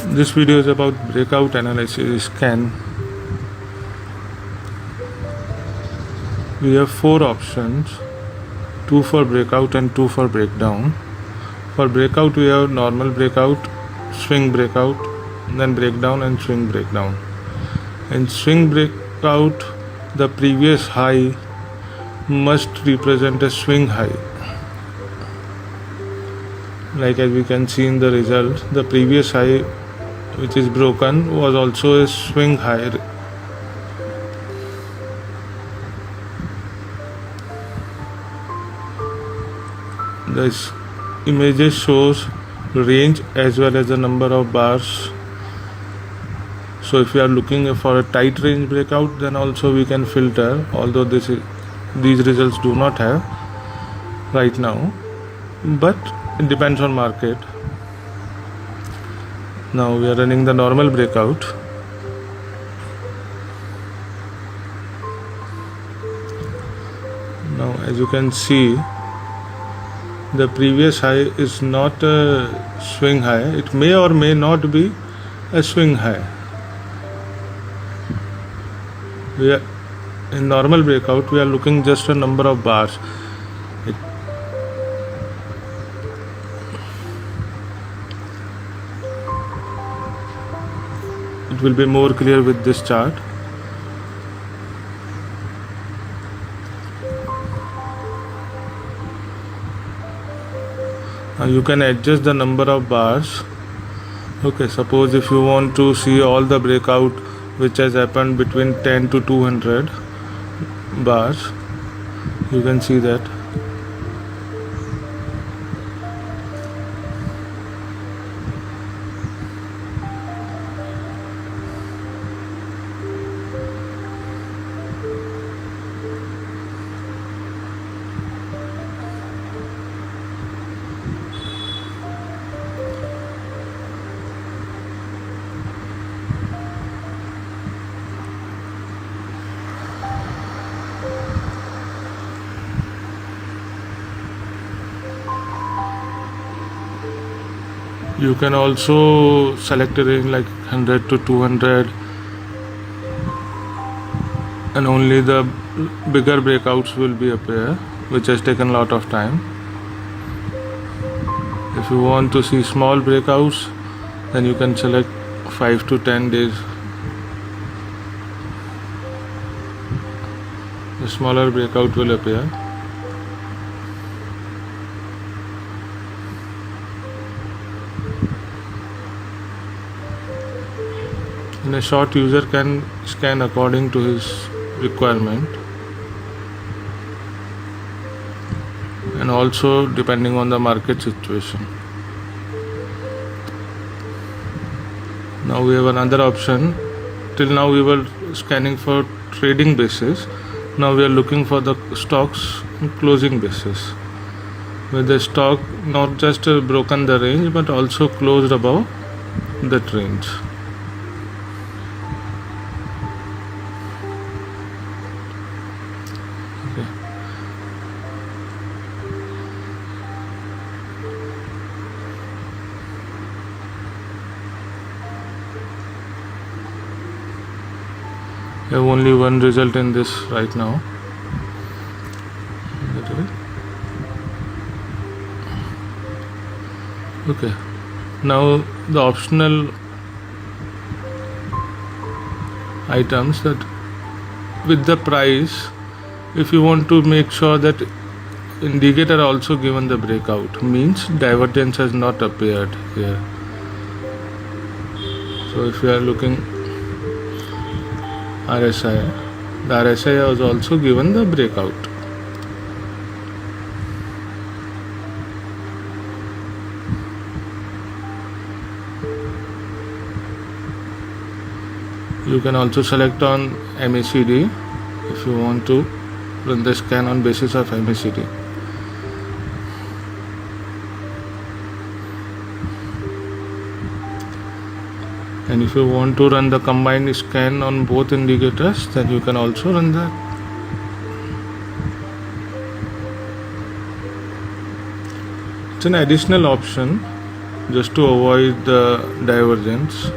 This video is about breakout analysis scan. We have 4 options, 2 for breakout and 2 for breakdown. For breakout we have normal breakout, swing breakout, then breakdown and swing breakdown. In swing breakout, the previous high must represent a swing high. Like as we can see in the result, the previous high which is broken was also a swing high. This images shows range as well as the number of bars. So if you are looking for a tight range breakout, then also we can filter, although these results do not have right now, but it depends on market. Now we are running the normal breakout. Now as you can see, the previous high is not a swing high. It may or may not be a swing high. We are in normal breakout, we are looking just a number of bars. It will be more clear with this chart. Now you can adjust the number of bars. Okay, suppose if you want to see all the breakout which has happened between 10 to 200 bars, you can see that. You can also select a range like 100 to 200, and only the bigger breakouts will be appear, which has taken a lot of time. If you want to see small breakouts, then you can select 5 to 10 days. The smaller breakout will appear. In a short, user can scan according to his requirement, and also depending on the market situation. Now we have another option. Till now we were scanning for trading basis. Now we are looking for the stocks closing basis, where the stock not just broken the range but also closed above that range. I have only one result in this right now. Okay, now the optional items, that with the price, if you want to make sure that indicator also given the breakout, means divergence has not appeared here. So if you are looking RSI, the RSI was also given the breakout. You can also select on MACD if you want to run the scan on basis of MACD. And if you want to run the combined scan on both indicators, then you can also run that. It's an additional option just to avoid the divergence.